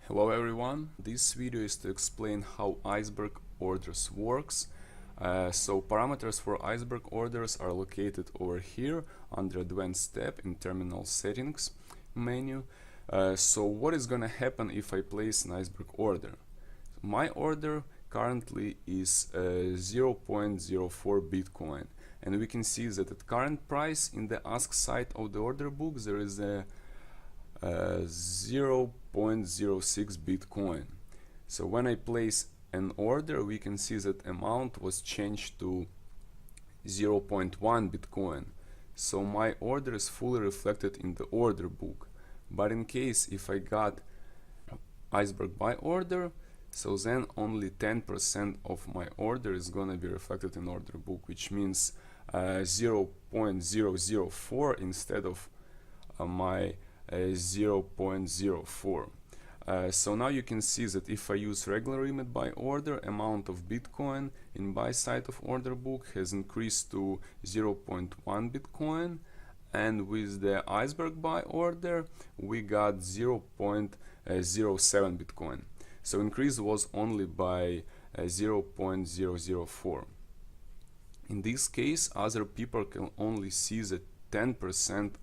Hello everyone, this video is to explain how Iceberg Orders works. So parameters for Iceberg Orders are located over here under Advanced tab in Terminal Settings menu. So what is gonna happen if I place an Iceberg order? My order currently is 0.04 Bitcoin, and we can see that at current price in the ask side of the order book there is a 0.06 Bitcoin. So when I place an order, we can see that amount was changed to 0.1 Bitcoin. So my order is fully reflected in the order book. But in case if I got Iceberg buy order, so then only 10% of my order is gonna be reflected in order book, which means 0.004 instead of my 0.04. So now you can see that if I use regular limit buy order, amount of Bitcoin in buy side of order book has increased to 0.1 Bitcoin, and with the Iceberg buy order we got 0.07 Bitcoin. So increase was only by 0.004. In this case, other people can only see the 10%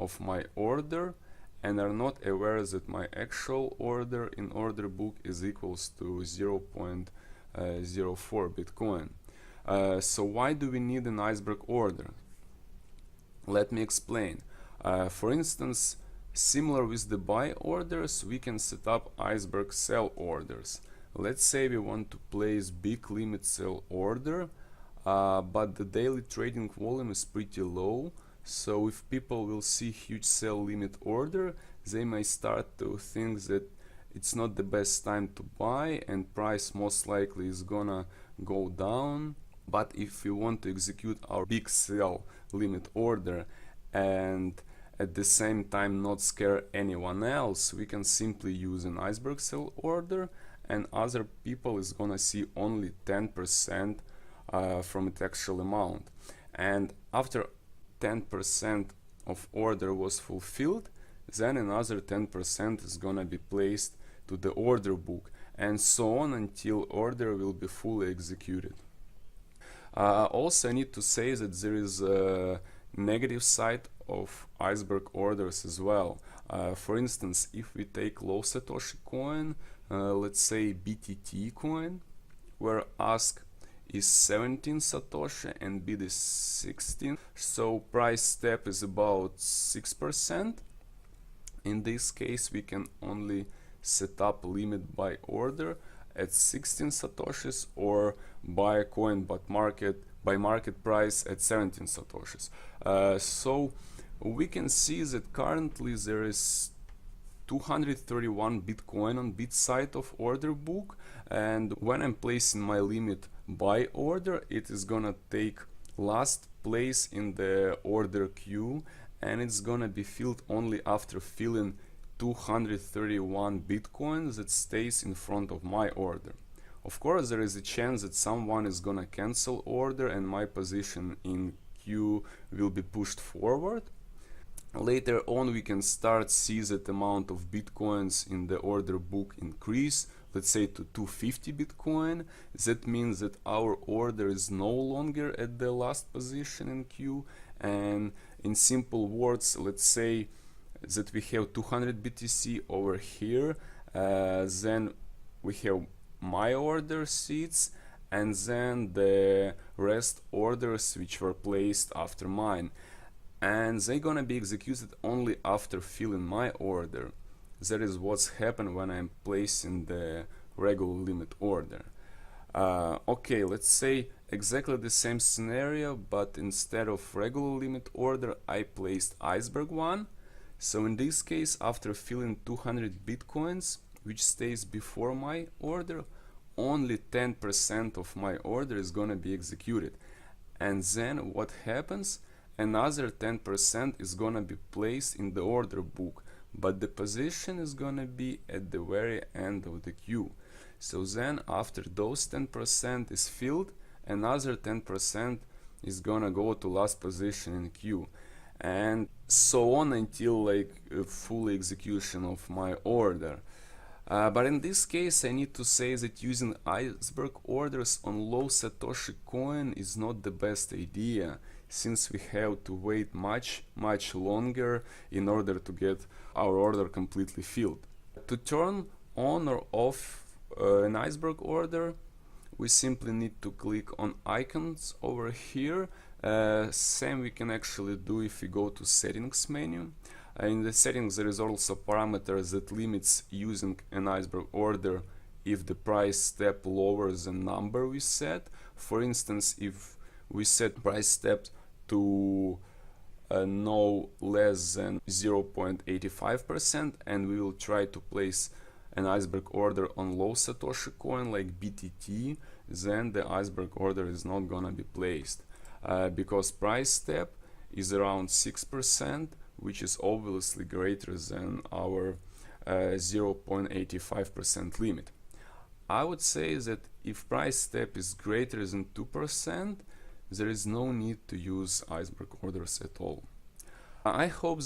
of my order and are not aware that my actual order in order book is equals to 0.04 Bitcoin. So why do we need an Iceberg order? Let me explain. For instance, similar with the buy orders, we can set up Iceberg sell orders. Let's say we want to place big limit sell order, but the daily trading volume is pretty low. So if people will see huge sell limit order, they may start to think that it's not the best time to buy and price most likely is gonna go down. But if we want to execute our big sell limit order and at the same time not scare anyone else, we can simply use an Iceberg sell order, and other people is gonna see only 10% from its actual amount. And after 10% of order was fulfilled, then another 10% is gonna be placed to the order book, and so on until order will be fully executed. Also I need to say that there is a negative side of Iceberg orders as well. For instance, if we take low Satoshi coin, let's say BTT coin, where ask is 17 Satoshi and bid is 16, so price step is about 6%. In this case we can only set up limit buy order at 16 Satoshis or buy a coin but by market price at 17 Satoshis. So we can see that currently there is 231 Bitcoin on bid side of order book, and when I'm placing my limit buy order, it is gonna take last place in the order queue, and it's gonna be filled only after filling 231 Bitcoin that stays in front of my order. Of course, there is a chance that someone is gonna cancel order and my position in queue will be pushed forward. Later on we can start see that amount of Bitcoins in the order book increase, let's say to 250 Bitcoin. That means that our order is no longer at the last position in queue, and in simple words, let's say that we have 200 BTC over here, then we have my order seats and then the rest orders which were placed after mine, and they're gonna be executed only after filling my order. That is what's happened when I'm placing the regular limit order. Okay, let's say exactly the same scenario, but instead of regular limit order I placed Iceberg one. So in this case, after filling 200 Bitcoins, which stays before my order, only 10% of my order is gonna be executed. And then what happens? Another 10% is gonna be placed in the order book, but the position is gonna be at the very end of the queue. So then after those 10% is filled, another 10% is gonna go to last position in queue, and so on until like full execution of my order. But in this case, I need to say that using Iceberg orders on low Satoshi coin is not the best idea, since we have to wait much longer in order to get our order completely filled. To turn on or off an Iceberg order, we simply need to click on icons over here. Same we can actually do if we go to settings menu. In the settings there is also parameters that limits using an Iceberg order if the price step lowers the number we set. For instance, if we set price step to no less than 0.85% and we will try to place an Iceberg order on low Satoshi coin like BTT, then the Iceberg order is not gonna be placed because price step is around 6%, which is obviously greater than our 0.85% limit. I would say that if price step is greater than 2%, there is no need to use Iceberg orders at all. I hope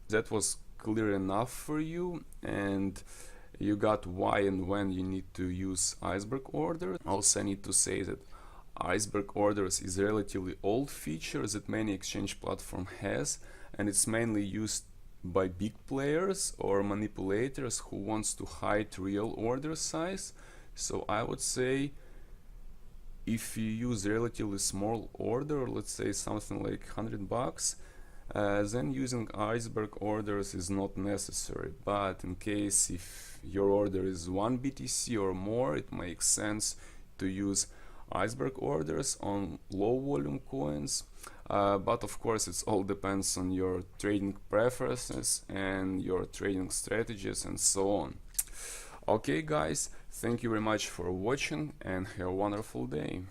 that was clear enough for you and you got why and when you need to use Iceberg orders. Also, I need to say that Iceberg orders is a relatively old feature that many exchange platform has, and it's mainly used by big players or manipulators who wants to hide real order size. So I would say if you use a relatively small order, let's say something like $100, then using Iceberg orders is not necessary. But in case if your order is 1 BTC or more, it makes sense to use Iceberg orders on low volume coins. But of course it all depends on your trading preferences and your trading strategies and so on. Okay guys, thank you very much for watching and have a wonderful day.